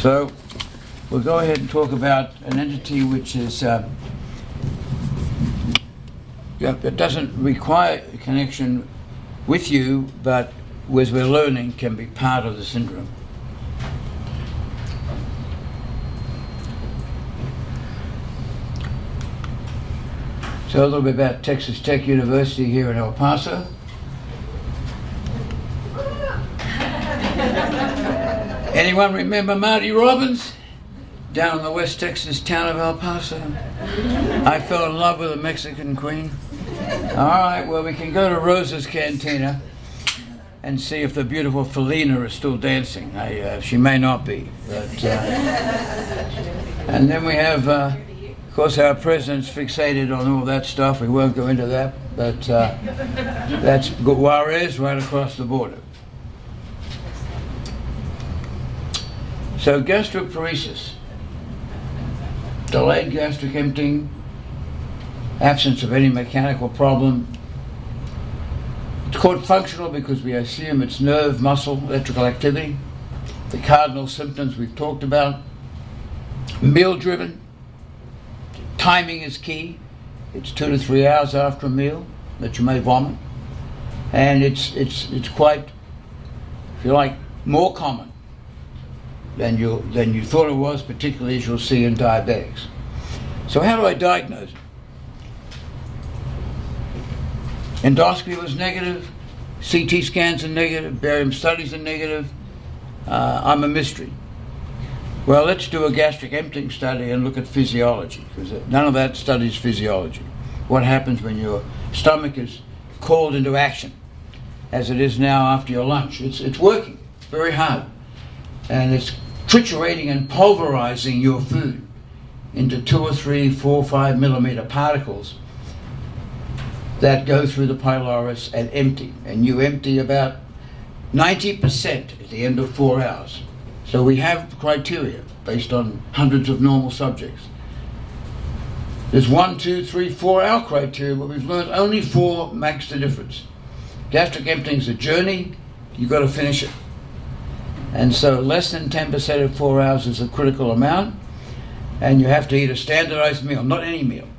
So we'll go ahead and talk about an entity which is it doesn't require a connection with you, but as we're learning, can be part of the syndrome. So a little bit about Texas Tech University here in El Paso. Anyone remember Marty Robbins? Down in the West Texas town of El Paso. I fell in love with a Mexican queen. All right, well, we can go to Rosa's Cantina and see if the beautiful Felina is still dancing. She may not be. But, and then we have, of course, our president's fixated on all that stuff. We won't go into that. But that's Juarez right across the border. So gastroparesis, delayed gastric emptying, absence of any mechanical problem. It's called functional because we assume it's nerve, muscle, electrical activity. The cardinal symptoms we've talked about. Meal-driven. Timing is key. It's 2 to 3 hours after a meal that you may vomit. And it's quite, if you like, more common than you thought it was, particularly as you'll see in diabetics. So how do I diagnose it? Endoscopy was negative, CT scans are negative, barium studies are negative. I'm a mystery. Well, let's do a gastric emptying study and look at physiology, because none of that studies physiology. What happens when your stomach is called into action, as it is now after your lunch. It's working very hard. And it's triturating and pulverizing your food into 2 or 3, 4, 5 millimeter particles that go through the pylorus and empty. And you empty about 90% at the end of 4 hours. So we have criteria based on hundreds of normal subjects. There's 1, 2, 3, 4 hour criteria, but we've learned only 4 makes the difference. Gastric emptying is a journey, you've got to finish it. And so less than 10% of 4 hours is a critical amount, and you have to eat a standardized meal, not any meal.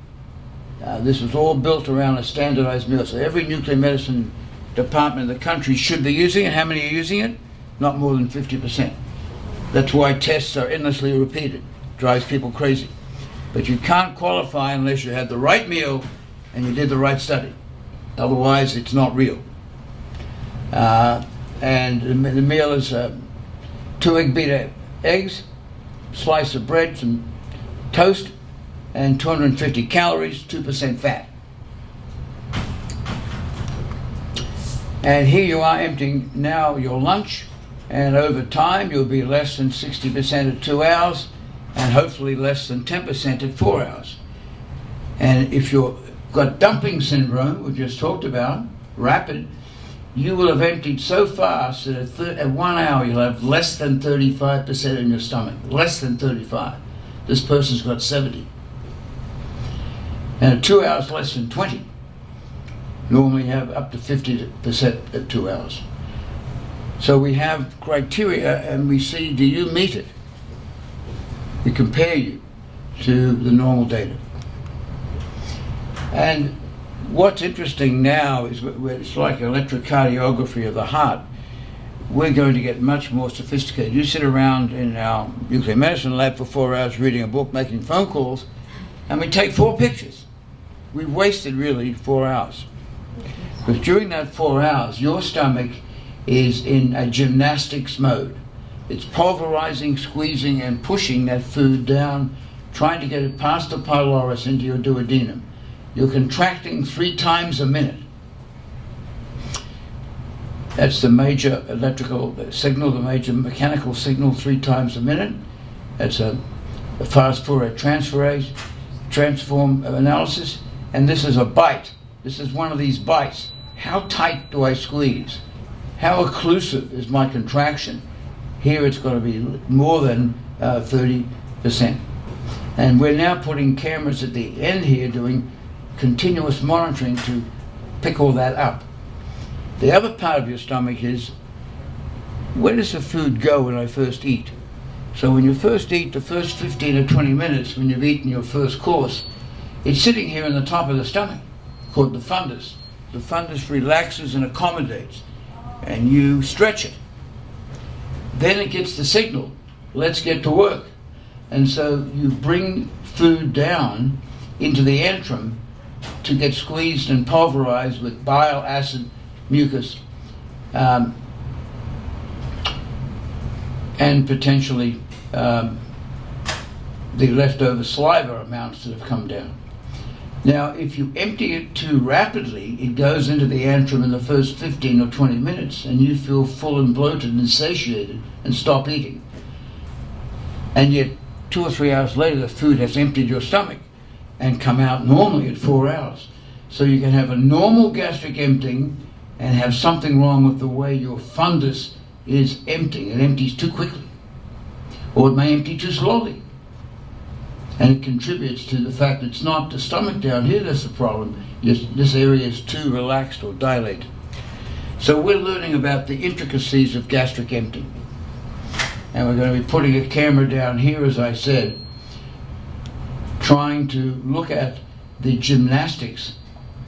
This was all built around a standardized meal, so every nuclear medicine department in the country should be using it. How many are using it? Not more than 50%. That's why tests are endlessly repeated. Drives people crazy. But you can't qualify unless you had the right meal and you did the right study. Otherwise, it's not real. And the meal is 2 egg beater eggs, slice of bread, some toast, and 250 calories, 2% fat. And here you are emptying now your lunch, and over time you'll be less than 60% at 2 hours, and hopefully less than 10% at 4 hours. And if you've got dumping syndrome, we just talked about, rapid, you will have emptied so fast that at 1 hour you'll have less than 35% in your stomach. Less than 35. This person's got 70. And at 2 hours, less than 20. Normally you have up to 50% at 2 hours. So we have criteria and we see, do you meet it? We compare you to the normal data. And what's interesting now is it's like electrocardiography of the heart. We're going to get much more sophisticated. You sit around in our nuclear medicine lab for 4 hours reading a book, making phone calls, and we take 4 pictures. We've wasted really 4 hours. Because during that 4 hours, your stomach is in a gymnastics mode. It's pulverizing, squeezing, and pushing that food down, trying to get it past the pylorus into your duodenum. You're contracting 3 times a minute. That's the major electrical signal, the major mechanical signal, 3 times a minute. That's a fast Fourier transform analysis. And this is a bite. This is one of these bites. How tight do I squeeze? How occlusive is my contraction? Here it's got to be more than 30%. And we're now putting cameras at the end here doing continuous monitoring to pick all that up. The other part of your stomach is, where does the food go when I first eat? So when you first eat, the first 15 or 20 minutes when you've eaten your first course, it's sitting here in the top of the stomach, called the fundus. The fundus relaxes and accommodates, and you stretch it. Then it gets the signal, let's get to work. And so you bring food down into the antrum to get squeezed and pulverized with bile, acid, mucus, and potentially the leftover saliva amounts that have come down. Now, if you empty it too rapidly, it goes into the antrum in the first 15 or 20 minutes, and you feel full and bloated and satiated and stop eating. And yet, 2 or 3 hours later, the food has emptied your stomach and come out normally at 4 hours. So you can have a normal gastric emptying and have something wrong with the way your fundus is emptying. It empties too quickly, or it may empty too slowly. And it contributes to the fact that it's not the stomach down here that's the problem. This area is too relaxed or dilated. So we're learning about the intricacies of gastric emptying. And we're going to be putting a camera down here, as I said, trying to look at the gymnastics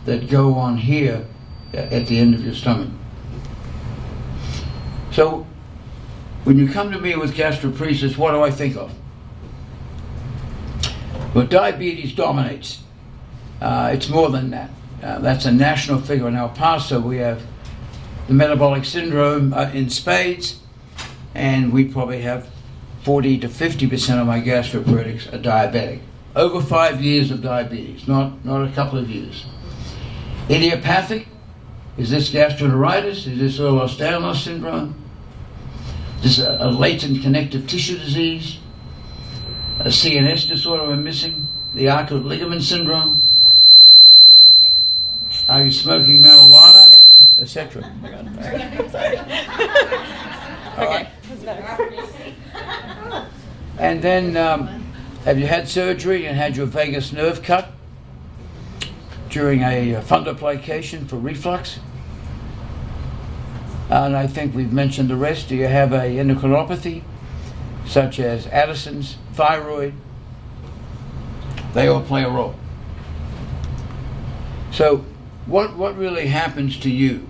that go on here at the end of your stomach. So when you come to me with gastroparesis, what do I think of? Well, diabetes dominates. It's more than that. That's a national figure in El Paso. We have the metabolic syndrome in spades, and we probably have 40 to 50% of my gastroparetics are diabetic. Over 5 years of diabetes, not a couple of years. Idiopathic, is this gastroenteritis? Is this Ehlers-Danlos syndrome? Is this a latent connective tissue disease? A CNS disorder we're missing? The arcuate ligament syndrome? Are you smoking marijuana? Etc. Okay. And then, have you had surgery and had your vagus nerve cut during a fundoplication for reflux? And I think we've mentioned the rest. Do you have a endocrinopathy, such as Addison's, thyroid? They all play a role. So, what really happens to you?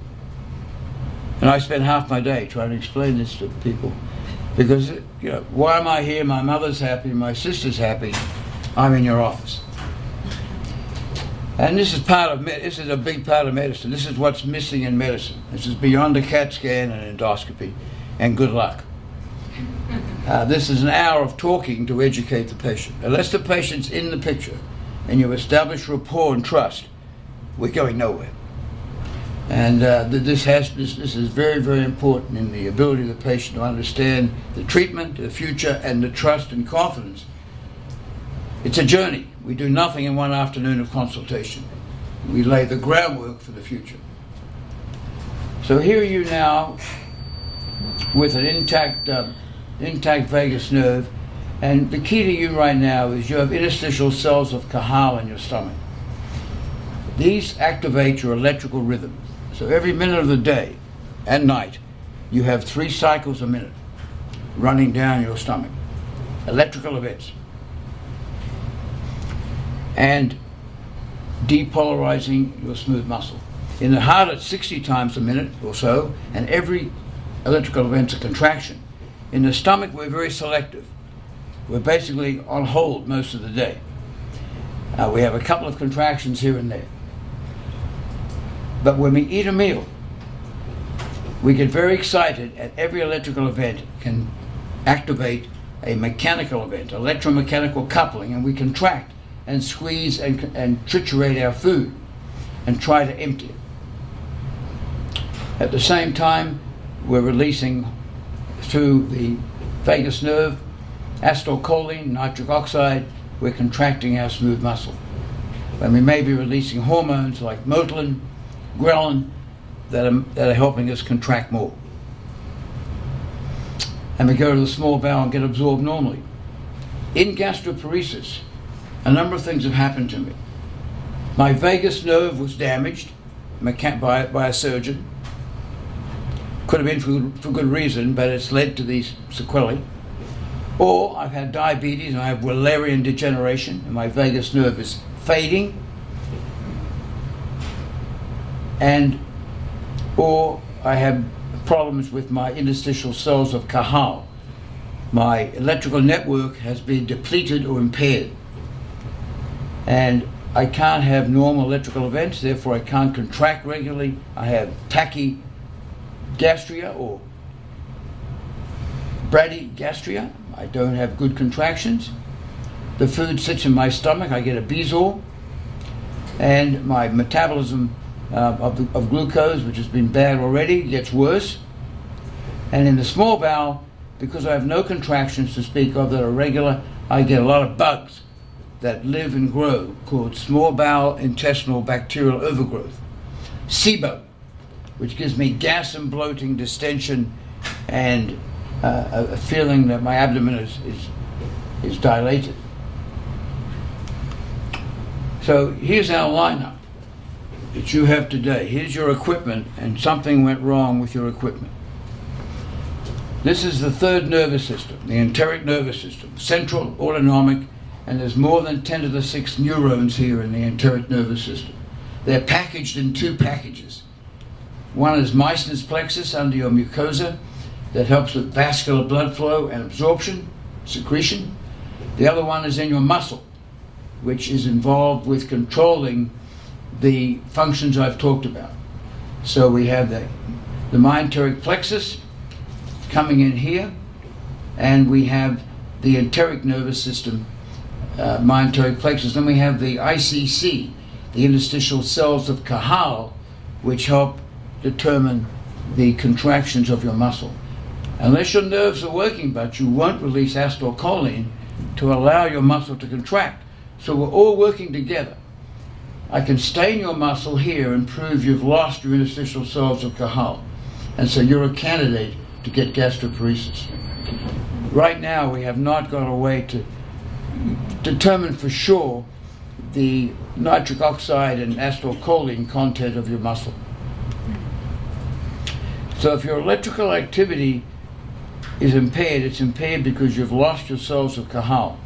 And I spend half my day trying to explain this to people, because why am I here? My mother's happy, my sister's happy. I'm in your office, and this is this is a big part of medicine. This is what's missing in medicine. This is beyond a CAT scan and endoscopy, and good luck. This is an hour of talking to educate the patient. Unless the patient's in the picture, and you establish rapport and trust, we're going nowhere. And this is very, very important in the ability of the patient to understand the treatment, the future, and the trust and confidence. It's a journey. We do nothing in one afternoon of consultation. We lay the groundwork for the future. So here are you now with an intact vagus nerve, and the key to you right now is you have interstitial cells of Cajal in your stomach. These activate your electrical rhythm. So every minute of the day and night, you have 3 cycles a minute running down your stomach. Electrical events. And depolarizing your smooth muscle. In the heart, it's 60 times a minute or so, and every electrical event's a contraction. In the stomach, we're very selective. We're basically on hold most of the day. We have a couple of contractions here and there. But when we eat a meal, we get very excited at every electrical event can activate a mechanical event, electromechanical coupling, and we contract and squeeze and triturate our food and try to empty it. At the same time, we're releasing through the vagus nerve acetylcholine, nitric oxide. We're contracting our smooth muscle. And we may be releasing hormones like motility, ghrelin, that are helping us contract more. And we go to the small bowel and get absorbed normally. In gastroparesis, a number of things have happened to me. My vagus nerve was damaged by a surgeon. Could have been for good reason, but it's led to these sequelae. Or I've had diabetes and I have Wallerian degeneration and my vagus nerve is fading. Or I have problems with my interstitial cells of Cajal. My electrical network has been depleted or impaired. And I can't have normal electrical events, therefore I can't contract regularly. I have tachygastria or bradygastria. I don't have good contractions. The food sits in my stomach, I get a bezoar. And my metabolism of glucose, which has been bad already, gets worse. And in the small bowel, because I have no contractions to speak of that are regular, I get a lot of bugs that live and grow called small bowel intestinal bacterial overgrowth. SIBO, which gives me gas and bloating, distension, and a feeling that my abdomen is dilated. So here's our lineup that you have today. Here's your equipment, and something went wrong with your equipment. This is the third nervous system, the enteric nervous system, central, autonomic, and there's more than 10 to the 6 neurons here in the enteric nervous system. They're packaged in 2 packages. One is Meissner's plexus under your mucosa that helps with vascular blood flow and absorption, secretion. The other one is in your muscle, which is involved with controlling the functions I've talked about. So we have the myenteric plexus coming in here, and we have the enteric nervous system, myenteric plexus. Then we have the ICC, the interstitial cells of Cajal, which help determine the contractions of your muscle. Unless your nerves are working, but you won't release acetylcholine to allow your muscle to contract. So we're all working together. I can stain your muscle here and prove you've lost your interstitial cells of Cajal. And so you're a candidate to get gastroparesis. Right now, we have not got a way to determine for sure the nitric oxide and acetylcholine content of your muscle. So if your electrical activity is impaired, it's impaired because you've lost your cells of Cajal.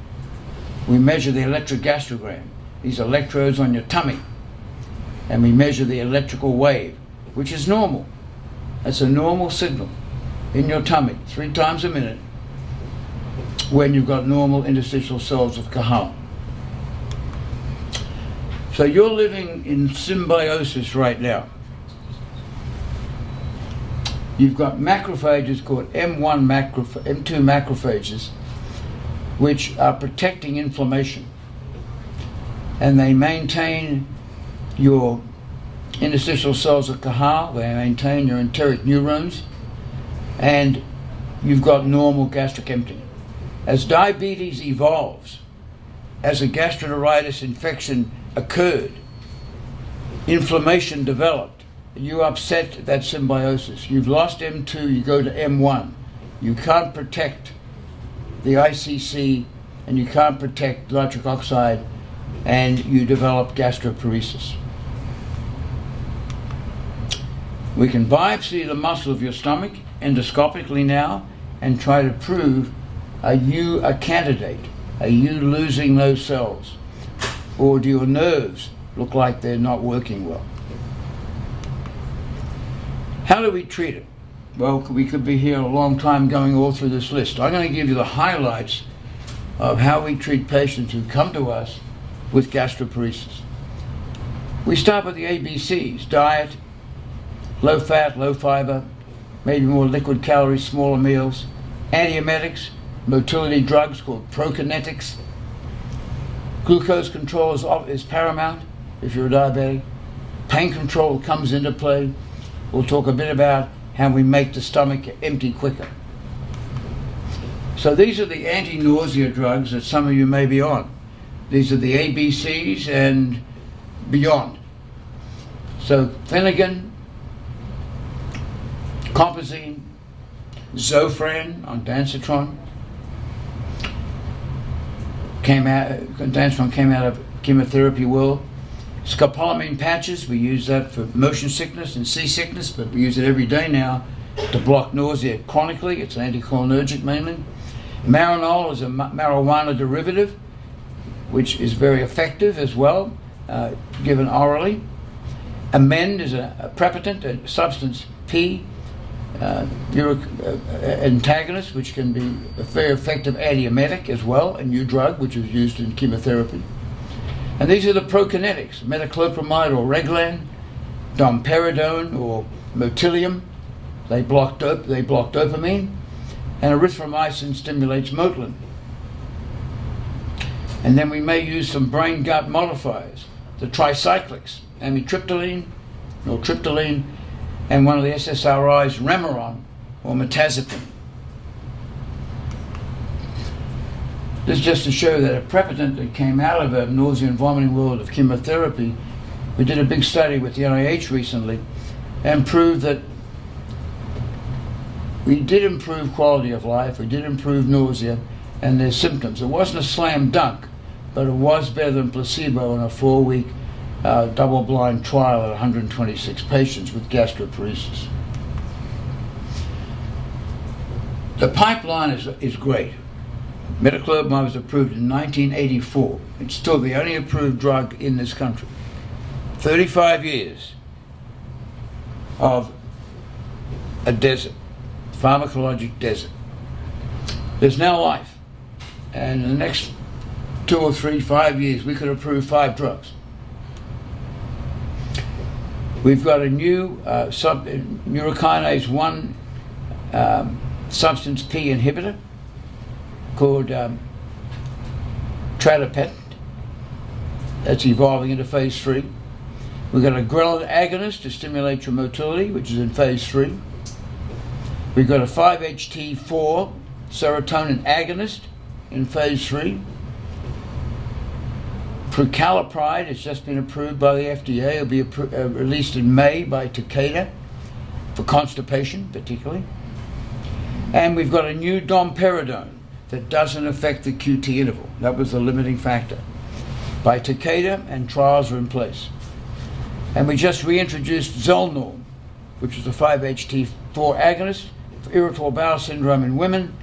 We measure the electrogastrogram, these electrodes on your tummy, and we measure the electrical wave, which is normal. That's a normal signal in your tummy 3 times a minute when you've got normal interstitial cells of Cajal. So you're living in symbiosis right now. You've got macrophages called M2 macrophages, which are protecting inflammation. And they maintain your interstitial cells of Cajal, they maintain your enteric neurons, and you've got normal gastric emptying. As diabetes evolves, as a gastroenteritis infection occurred, inflammation developed, you upset that symbiosis. You've lost M2, you go to M1. You can't protect the ICC, and you can't protect nitric oxide, and you develop gastroparesis. We can biopsy the muscle of your stomach endoscopically now and try to prove, are you a candidate? Are you losing those cells? Or do your nerves look like they're not working well? How do we treat it? Well, we could be here a long time going all through this list. I'm going to give you the highlights of how we treat patients who come to us with gastroparesis. We start with the ABCs: diet, low fat, low fiber, maybe more liquid calories, smaller meals, antiemetics, motility drugs called prokinetics. Glucose control is paramount if you're a diabetic. Pain control comes into play. We'll talk a bit about how we make the stomach empty quicker. So these are the anti-nausea drugs that some of you may be on. These are the ABCs and beyond. So Phenergan, Compazine, Zofran on Dansitron came out of chemotherapy world. Scopolamine patches, we use that for motion sickness and seasickness, but we use it every day now to block nausea chronically. It's anticholinergic mainly. Marinol is a marijuana derivative, which is very effective as well, given orally. Amend is a prepotent, a substance P, antagonist, which can be a very effective antiemetic as well, a new drug which is used in chemotherapy. And these are the prokinetics: metoclopramide or Reglan, domperidone or Motilium. They block dopamine, and erythromycin stimulates motilin. And then we may use some brain-gut modifiers, the tricyclics, amitriptyline, nortriptyline, and one of the SSRIs, Remeron or mirtazapine. This is just to show that a prepotent that came out of a nausea and vomiting world of chemotherapy. We did a big study with the NIH recently and proved that we did improve quality of life, we did improve nausea and their symptoms. It wasn't a slam dunk, but it was better than placebo in a 4-week double-blind trial at 126 patients with gastroparesis. The pipeline is great. Metoclopramide was approved in 1984. It's still the only approved drug in this country. 35 years of a desert, pharmacologic desert. There's now life. And in the next 2 or 3, 5 years, we could approve 5 drugs. We've got a new neurokinase 1 substance P inhibitor called Tradipet. That's evolving into phase 3. We've got a ghrelin agonist to stimulate your motility, which is in phase 3. We've got a 5-HT4 serotonin agonist in phase 3. Prucalopride has just been approved by the FDA. It'll be released in May by Takeda for constipation, particularly. And we've got a new domperidone that doesn't affect the QT interval. That was the limiting factor. By Takeda, and trials are in place. And we just reintroduced Zolnorm, which is a 5-HT4 agonist for irritable bowel syndrome in women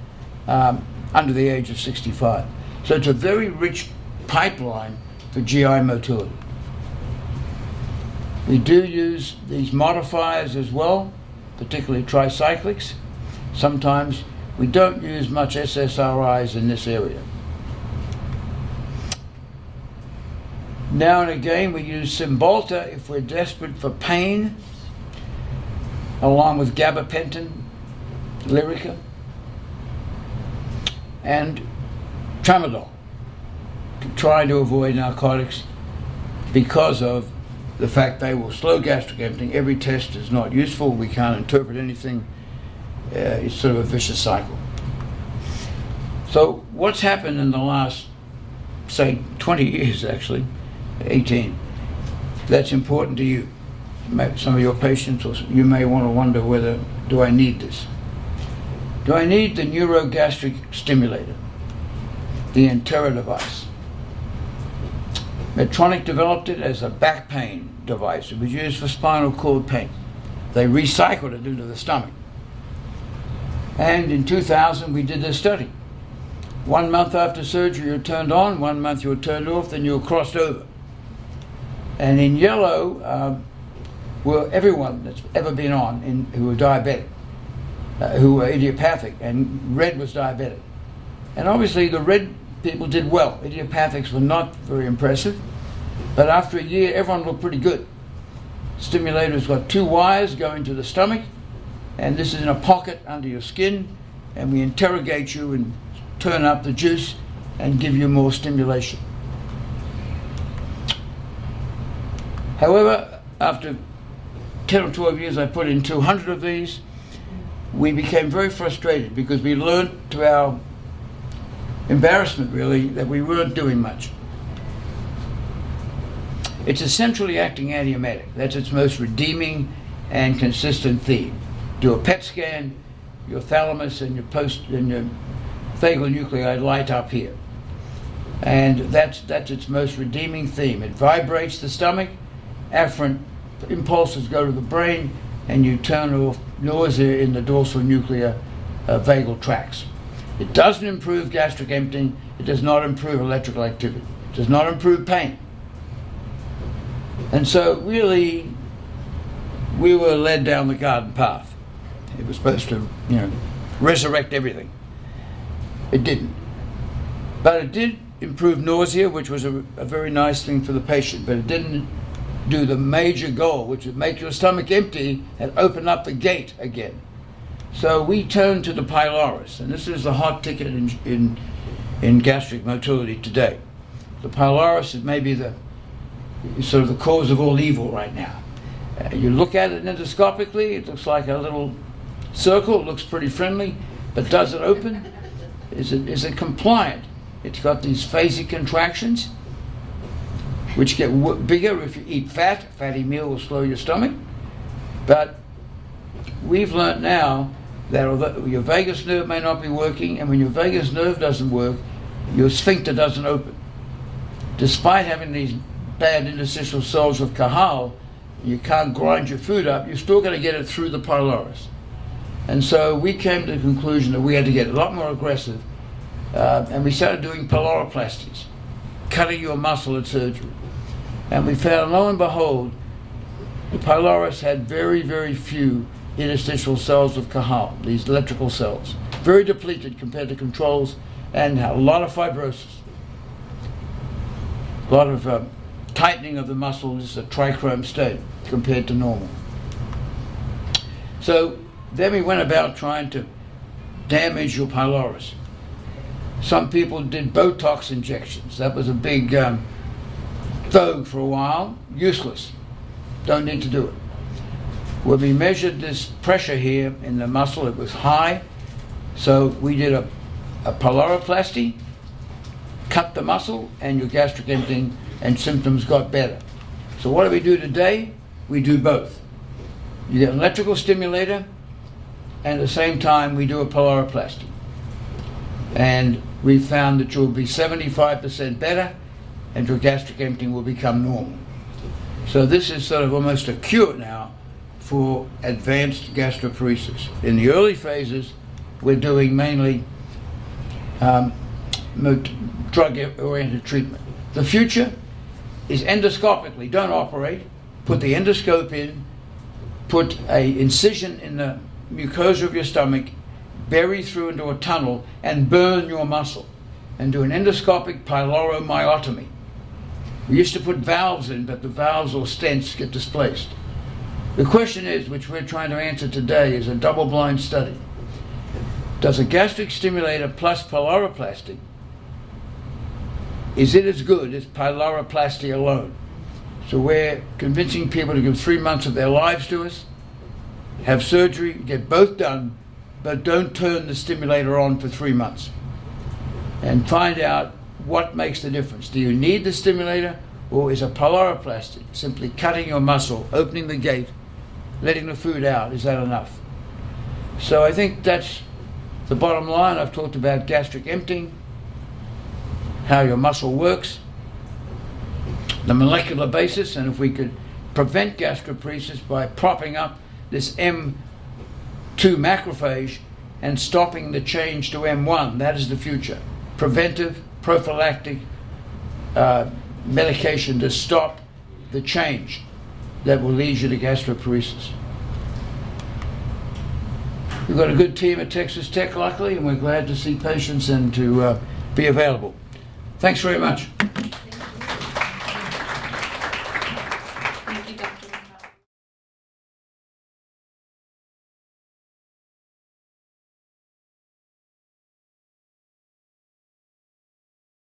under the age of 65. So it's a very rich pipeline for GI motility. We do use these modifiers as well, particularly tricyclics. Sometimes we don't use much SSRIs in this area. Now and again we use Cymbalta if we're desperate for pain, along with gabapentin, Lyrica, and tramadol, to try to avoid narcotics because of the fact they will slow gastric emptying. Every test is not useful. We can't interpret anything. It's sort of a vicious cycle. So what's happened in the last, say, 20 years actually, 18, that's important to you. Some of your patients, or you may want to wonder whether, do I need this? Do I need the neurogastric stimulator, the Intera device? Medtronic developed it as a back pain device. It was used for spinal cord pain. They recycled it into the stomach. And in 2000, we did this study. 1 month after surgery, you're turned on, 1 month you're turned off, then you're crossed over. And in yellow were everyone that's ever been on who were diabetic, who were idiopathic, and red was diabetic. And obviously the red people did well. Idiopathics were not very impressive, but after a year, everyone looked pretty good. Stimulator's got 2 wires going to the stomach, and this is in a pocket under your skin, and we interrogate you and turn up the juice and give you more stimulation. However, after 10 or 12 years, I put in 200 of these. We became very frustrated because we learned, to our embarrassment really, that we weren't doing much. It's a centrally acting antiemetic. That's its most redeeming and consistent theme. Do a PET scan, your thalamus and your vagal nuclei light up here. And that's its most redeeming theme. It vibrates the stomach, afferent impulses go to the brain, and you turn off nausea in the dorsal nuclear vagal tracts. It doesn't improve gastric emptying. It does not improve electrical activity. It does not improve pain. And so really, we were led down the garden path. It was supposed to, resurrect everything. It didn't. But it did improve nausea, which was a very nice thing for the patient, but it didn't do the major goal, which would make your stomach empty and open up the gate again. So we turned to the Pylorus, and this is the hot ticket in gastric motility today. The Pylorus is maybe the sort of the cause of all evil right now. You look at it endoscopically, it looks like a little circle, it looks pretty friendly, but does it open? Is it compliant? It's got these phasic contractions, which get bigger if you eat fat. A fatty meal will slow your stomach. But we've learned now that although your vagus nerve may not be working, and when your vagus nerve doesn't work, your sphincter doesn't open. Despite having these bad interstitial cells of Cajal, you can't grind your food up, you're still going to get it through the Pylorus. And so we came to the conclusion that we had to get a lot more aggressive, and we started doing pyloroplasties, cutting your muscle at surgery. And we found, lo and behold, the Pylorus had very, very few interstitial cells of Cajal, these electrical cells, very depleted compared to controls, and a lot of fibrosis, a lot of tightening of the muscles, a trichrome state compared to normal. So then we went about trying to damage your Pylorus. Some people did Botox injections. That was a big vogue for a while. Useless. Don't need to do it. When we measured this pressure here in the muscle, it was high. So we did a pyloroplasty, cut the muscle, and your gastric emptying and symptoms got better. So what do we do today? We do both. You get an electrical stimulator, and at the same time we do a pyloroplasty. And we found that you'll be 75% better, and your gastric emptying will become normal. So this is sort of almost a cure now for advanced gastroparesis. In the early phases, we're doing mainly drug-oriented treatment. The future is endoscopically. Don't operate. Put the endoscope in, put an incision in the mucosa of your stomach, bury through into a tunnel, and burn your muscle, and do an endoscopic pyloromyotomy. We used to put valves in, but the valves or stents get displaced. The question is, which we're trying to answer today, is a double-blind study. Does a gastric stimulator plus pyloroplasty, is it as good as pyloroplasty alone? So we're convincing people to give 3 months of their lives to us, have surgery, get both done, but don't turn the stimulator on for 3 months, and find out what makes the difference. Do you need the stimulator, or is a pyloroplasty, simply cutting your muscle, opening the gate, letting the food out, is that enough? So I think that's the bottom line. I've talked about gastric emptying, how your muscle works, the molecular basis, and if we could prevent gastroparesis by propping up this M2 macrophage and stopping the change to M1, that is the future. Preventive, prophylactic medication to stop the change that will lead you to gastroparesis. We've got a good team at Texas Tech, luckily, and we're glad to see patients and to be available. Thanks very much.